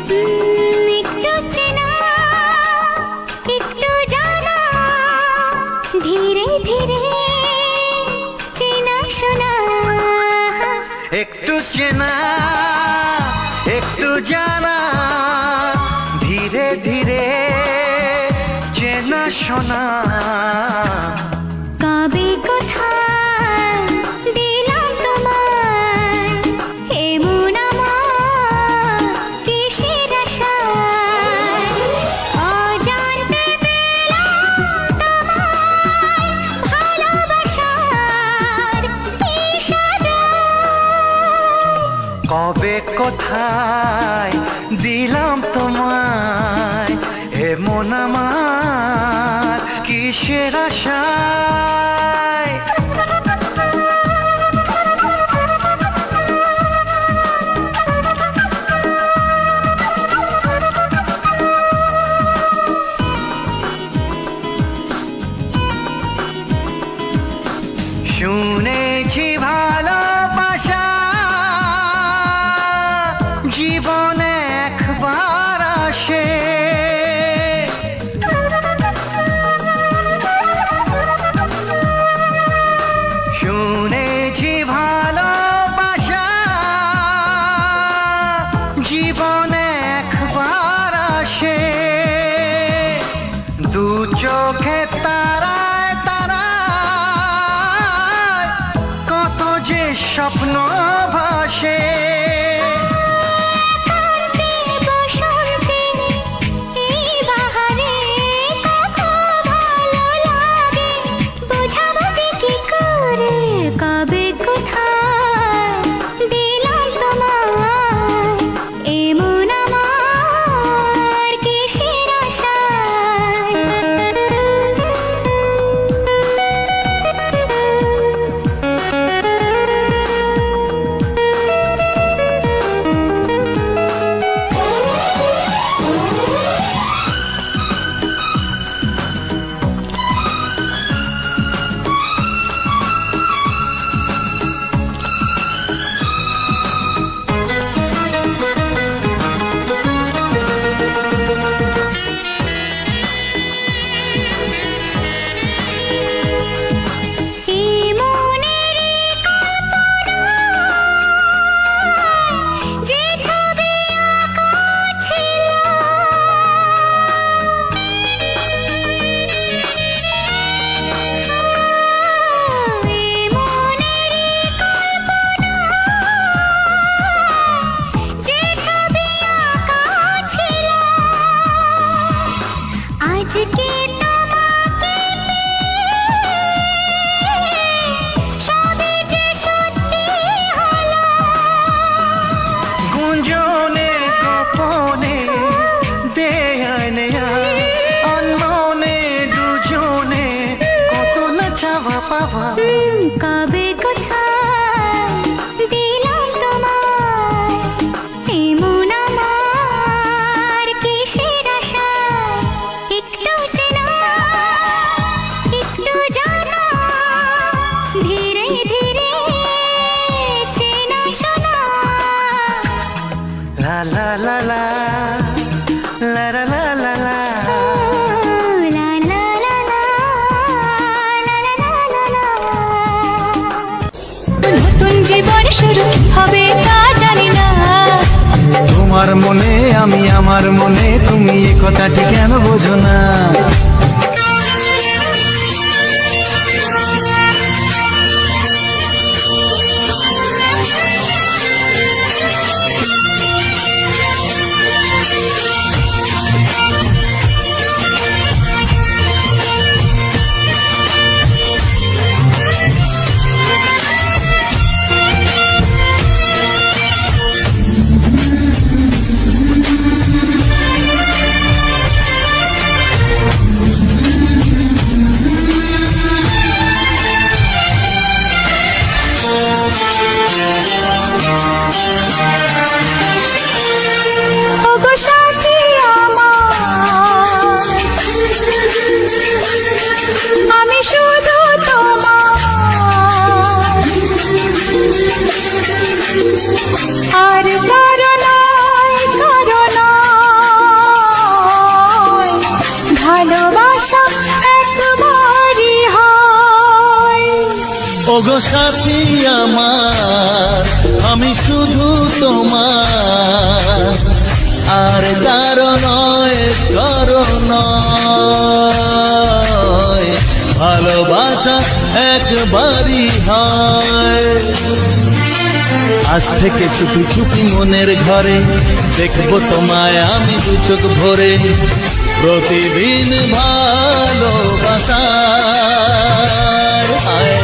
একটু চেনা একটু জানা ধীরে ধীরে চেনা শোনা। একটু চেনা একটু জানা ধীরে ধীরে চেনা শোনা। কবে কোথায় দিলাম তোমায় এমন আমার কিসের আশায়। অজান্তে পেলাম তোমায় ভালোবাসার ইশারায়। কবে কোথায় দিলাম তোমায় এমন আমার কিসের আশায়। শুনেছি ভালোবাসা জীবনে একবার আসে। শুনেছি ভালোবাসা জীবনে একবার আসে। দু চোখে তারায় তারায় কত যে স্বপ্ন ভাসে। গুঞ্জনে গোপনে দেয়ায় নেয়ায় অন্যনে দুজনে কত না চাওয়া পাওয়া। কবে কোথায় দিলাম তোমায় এমন আমার কিসের আশায়। একটু চেনা একটু জানা ধীরে ধীরে চেনা শোনা। লা লা লা লা লা লা লা লা লা। লা লা লা লা লা লা লা লা। নতুন জীবন শুরু হবে তা জানি না। তোমার মনে আমি আমার মনে তুমি এ কথাটি কেন বোঝো না। ওগো সাথী আমার, আমি শুধু তোমার, আর কারো নয়, কারো নয়। ভালোবাসা একবারই হয়। আজ থেকে চুপি চুপি মনের ঘরে দেখবো তোমায় আমি দু চোখ ভরে। প্রতিদিন ভালোবাসার হায়,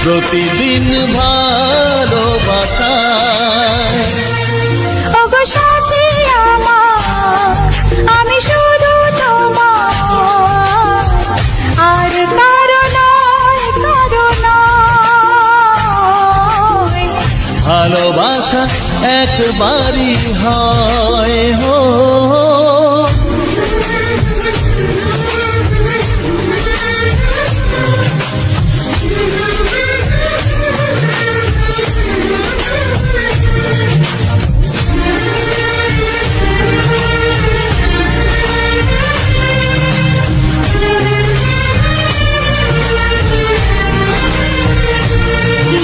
প্রতিদিন ভালোবাসায়। ওগো সাথী আমার, আমি শুধু তোমার, আর কারো নয়, কারো নয়। ভালোবাসা একবারই হয় হো।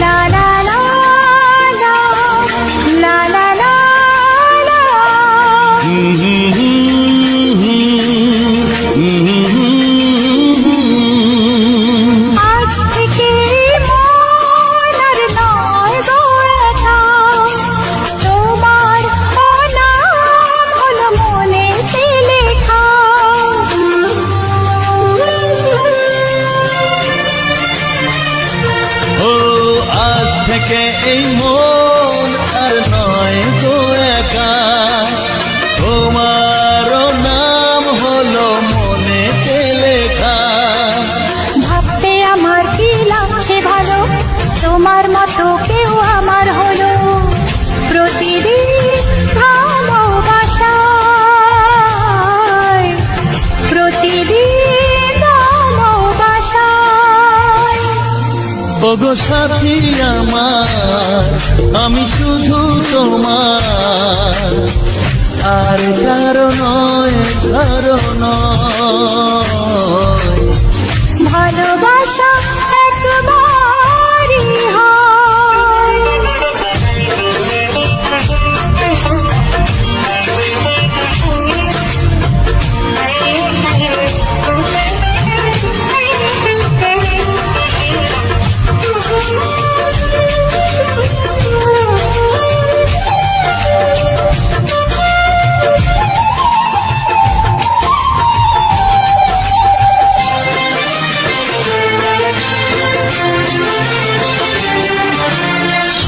লা লা লা লা, লা লা লা লা। আজ থেকে মন আর নয় গো একা, তোমার নাম হলো মনেতে লেখা। ও আজ থেকে এই মন আর নয় গো একা, তোমার নাম হলো মনেতে লেখা। ভাবতে আমার কি লাগছে ভালো, তোমার মতো কেউ আমার হলো। প্রতিদিন ভালোবাসায়, প্রতিদিন ভালোবাসায়। ওগো সাথী আমার, আমি শুধু তোমার, আর কারো নয়, কারো নয়। ভালোবাসা একবারই হয়।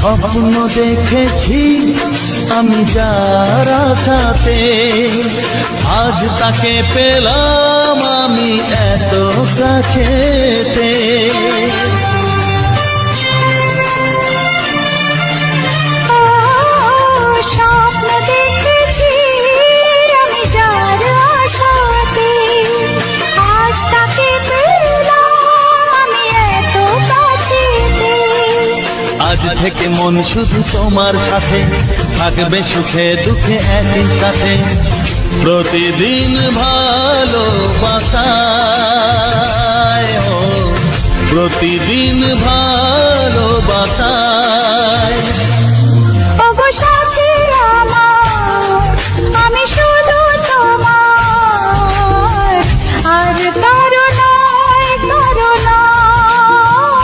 স্বপ্ন দেখেছি আমি যার সাথে, আজ তাকে পেলাম আমি এত কাছেতে। ও স্বপ্ন দেখেছি আমি যার আশাতে, আজ তাকে পেলাম আমি এত কাছেতে। আজ থেকে মন শুধু তোমার সাথে, থাকবে সুখে দুঃখে একই সাথে। প্রতিদিন ভালোবাসায় ও, প্রতিদিন ভালোবাসায়। ওগো সাথী আমার, আমি শুধু তোমার, আর কারো নয়, কারো নয়।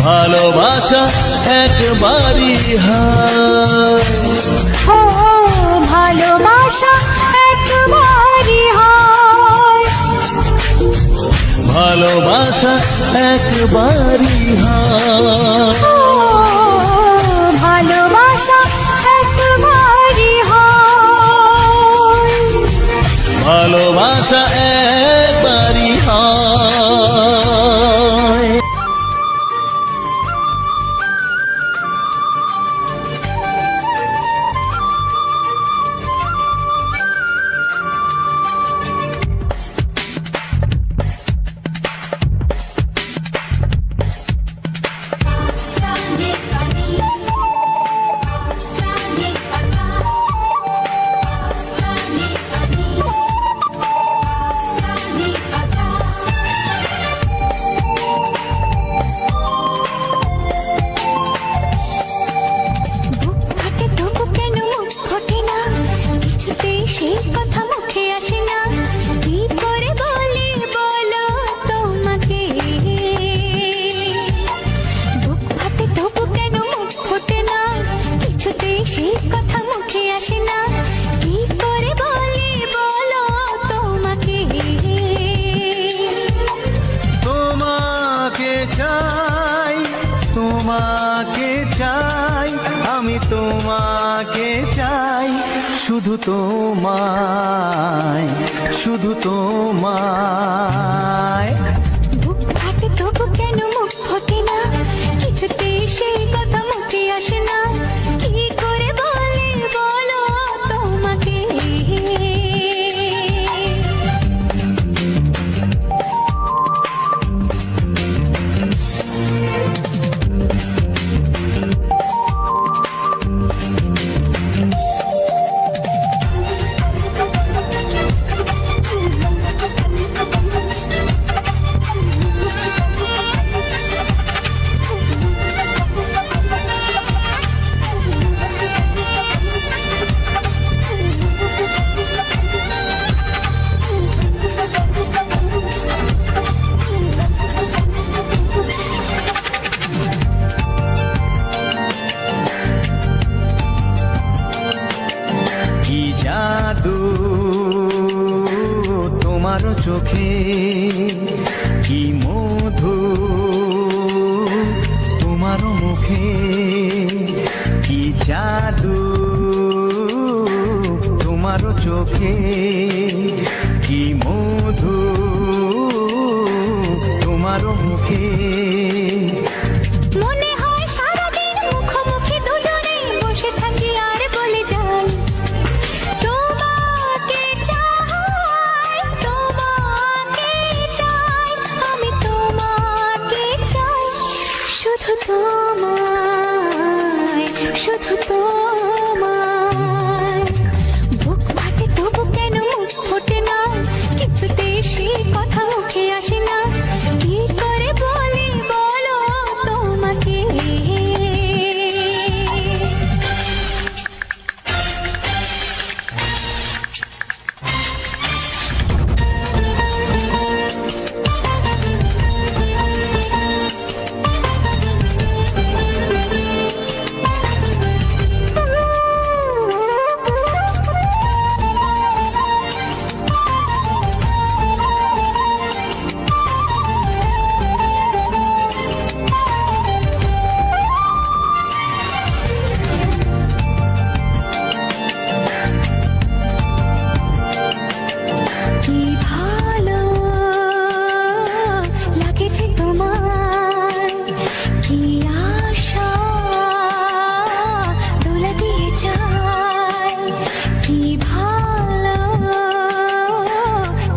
ভালোবাসা একবারই হয়। ও ভালোবাসা একবারই হয়। ভালোবাসা একবারই হয়। ও ভালোবাসা একবারই হয়। ভালোবাসা একবারই হয়। सा শুধু তোমায়, শুধু তোমায়। বুক ফাটে তবু কেন মুখ ফোটে না, কিছুতে সেই কথা মুখে আসে না, কি করে বলে বলো তোমাকে। কি জাদু তোমার চোখে, কি মধু তোমার মুখে, কি জাদু তোমার চোখে, কি মধু তোমার মুখে। মনে হয় সারাদিন মুখোমুখি দুজনে বসে থাকি আর বলে যাই, তোমাকে চাই, তোমাকে চাই, আমি তোমাকে চাই, শুধু তোমায়, শুধু তোমায়। বুক ফাটে তবু কেন মুখ ফোটে না, কিছুতে সেই কথা মুখে আসে না, কি করে বলে বলো তোমাকে। কি ভালো লাগেছে তোমার, কি আশা দোলা দিয়ে যায়, কি ভালো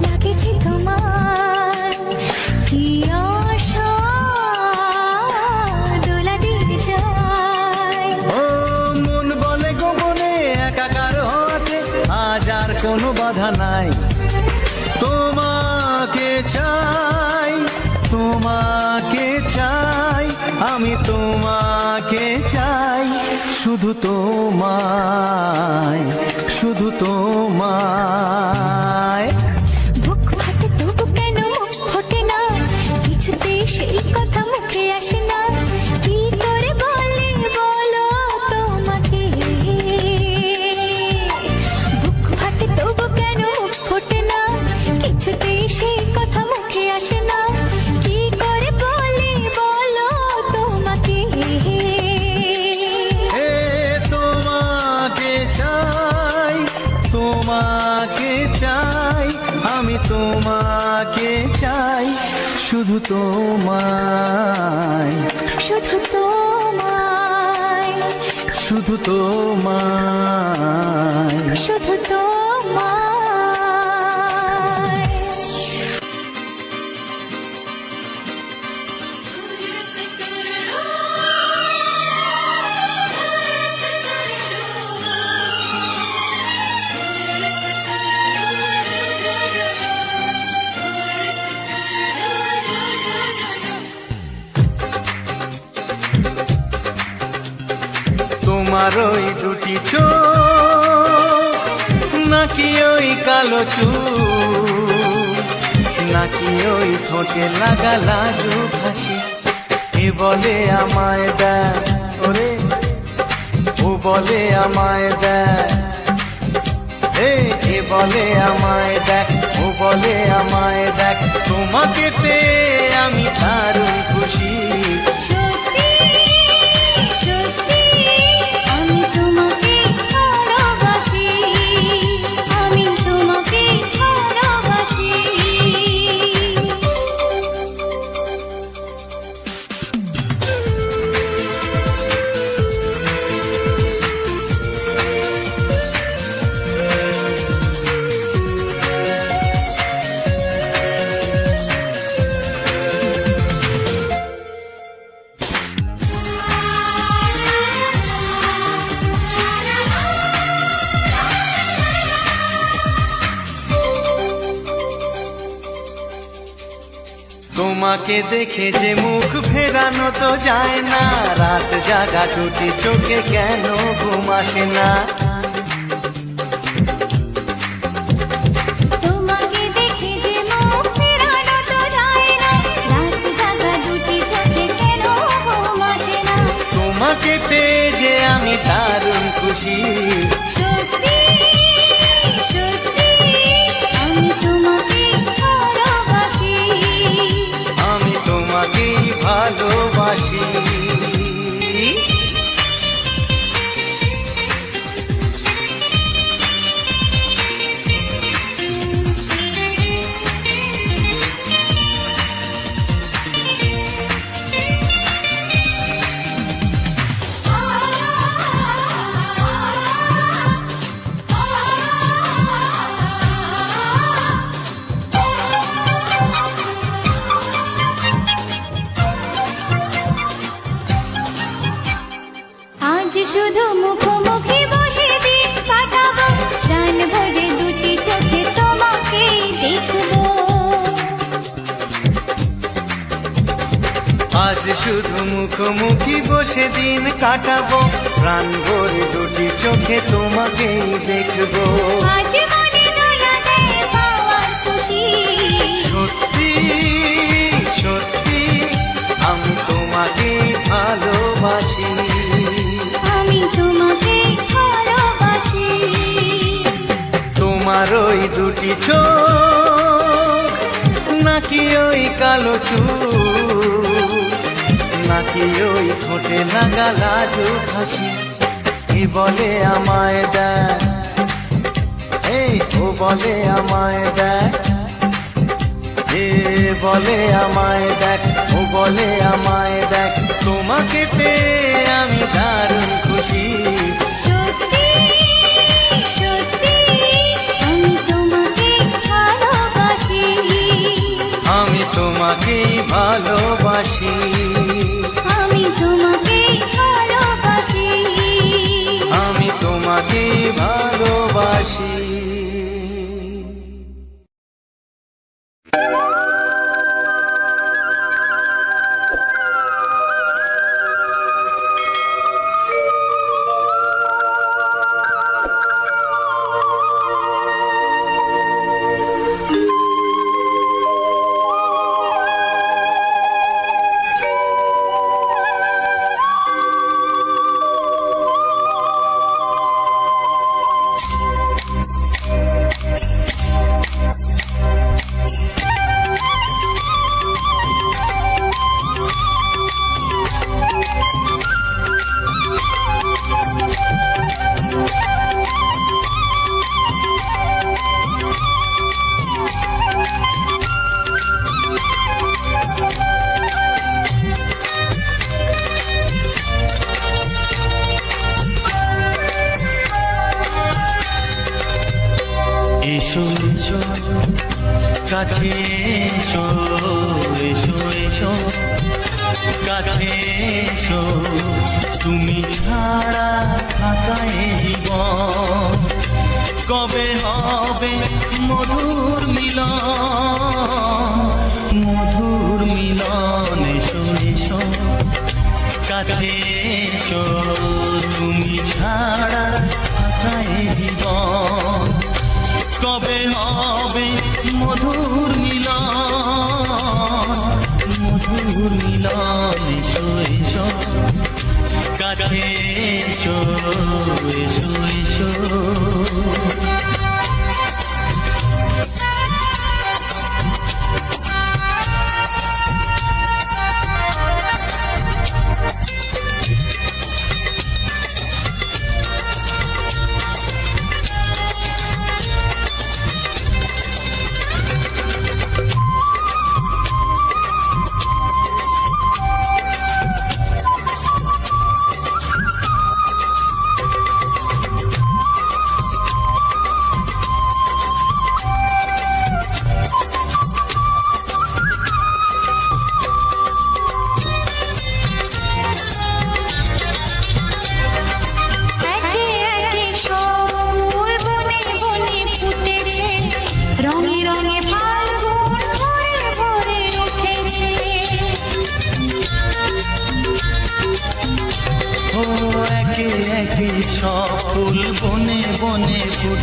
লাগেছে তোমার, কি আশা দোলা দিয়ে যায়। ও মন বলে গোপনে একাকার হতে আজ আর কোনো বাধা নাই, তোমাকে চাই, তোমাকে চাই, আমি তোমাকে চাই, শুধু তোমায়, শুধু তোমায়। বুক ফাটে তবু কেন মুখ ফোটে না, কিছুতে সেই কথা মুখে আসে না, কি করে বলে বলো তোমাকে। বুক ফাটে তবু কেন মুখ ফোটে না, কিছুতে সেই কথা মুখে আসে না, কি করে বলে বলো তোমাকে। এ তোমাকে চাই, তোমাকে চাই, আমি তোমাকে চাই, শুধু তোমায়, শুধু তোমায়, শুধু তোমায়। শুধু তোমায়। তোমার ওই দুটি চোখ, নাকি ওই কালো চুল, নাকি ওই ঠোঁটে লাগা লাজুক হাসি, এ বলে আমায় দেয় ওরে, ও বলে আমায় দেয়, এ বলে আমায় দেখ, ও বলে আমায় দেখ, তোমাকে পেয়ে আমি দারুণ খুশি। সত্যি সত্যি আমি তোমাকে ভালোবাসি, তোমাকে দেখে যে মুখ ফেরানো তো যায় না, রাত জাগা দুটি চোখে কেন ঘুম আসে না। তোমাকে দেখে যে মুখ ফেরানো তো যায় না, রাত জাগা দুটি চোখে কেন ঘুম আসে না। তোমাকে পেয়ে যে আমি দারুণ খুশি, সত্যি সত্যি আমি তোমাকে ভালোবাসি, আমি তোমাকেই ভালোবাসি। আজ শুধু মুখোমুখি বসে দিন কাটাবো, প্রাণ ভরে দুটি চোখে তোমাকে দেখবো। আজ শুধু মুখোমুখি বসে দিন কাটাবো, প্রাণ ভরে দুটি চোখে তোমাকেই দেখবো। আজ মনে দোলা দেয় পাওয়ার খুশি, সত্যি সত্যি আমি তোমাকেই ভালোবাসি, আমি তোমাকে ভালোবাসি। তোমার ওই দুটি চোখ নাকি ওই কালো চুল, নাকি ওই ঠোঁটে লাগা লাজুক হাসি, কি বলে আমায় দেখ, এই ও বলে আমায় দেখ, এ বলে আমায় দেখ, ও বলে আমায় দেখ, তোমাকে পেয়ে আমি দারুণ খুশি। সত্যি সত্যি আমি তোমাকে ভালোবাসি, আমি তোমাকেই ভালোবাসি, আমি তোমাকে ভালোবাসি, আমি তোমাকেই ভালোবাসি। এসো এসো কাছে এসো, এসো এসো কাছে এসো, তুমি ছাড়া থাকা এ জীবন কবে হবে মধুর মিলন, মধুর মিলন। এসো এসো কাছে এসো, তুমি ছাড়া থাকা এ জীবন কবে হবে মধুর মিলন, মধুর মিলন। এসো এসো কাছে এসো, এসো এসো।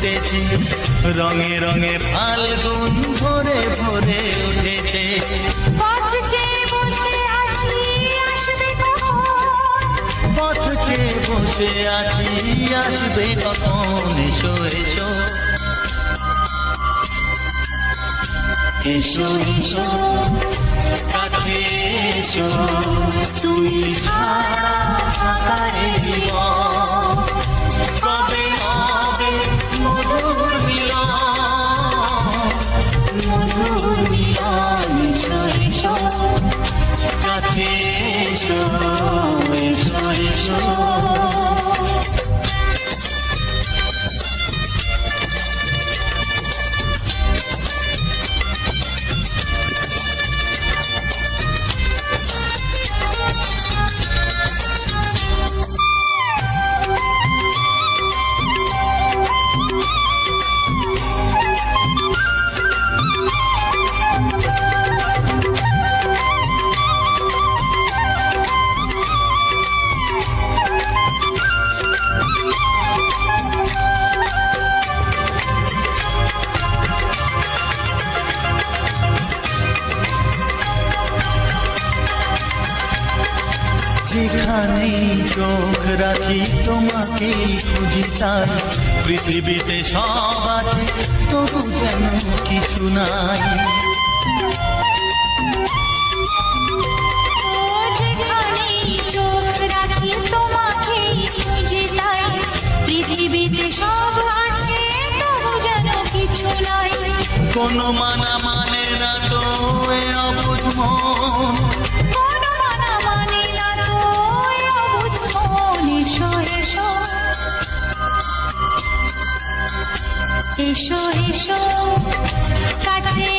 ফুটেছে, রঙে রঙে ফাল্গুন ভরে ভরে উঠেছে। পথ চেয়ে বসে আছি আসবে কখন, পথ চেয়ে বসে আছি আসবে কখন, এসো এসো এসো এসো কাছে এসো, তুমি ছাড়া ফাঁকা এ জীবন, কবে হবে মধুর মিলন, মধুর মিলন, এসো এসো কাছে এসো, এসো এসো। যেখানেই চোখ রাখি তোমাকেই খুঁজি, তাই পৃথিবীতে সব আছে তবু যেন কিছু নাই। ও যেখানেই চোখ রাখি তোমাকেই খুঁজি, তাই পৃথিবীতে সব আছে তবু যেন কিছু নাই। কোনো মানা মানে না তো এ অবুঝ মন, কোনো মানা মানে না তো এ অবুঝ মন, এসো এসো এসো এসো কাছে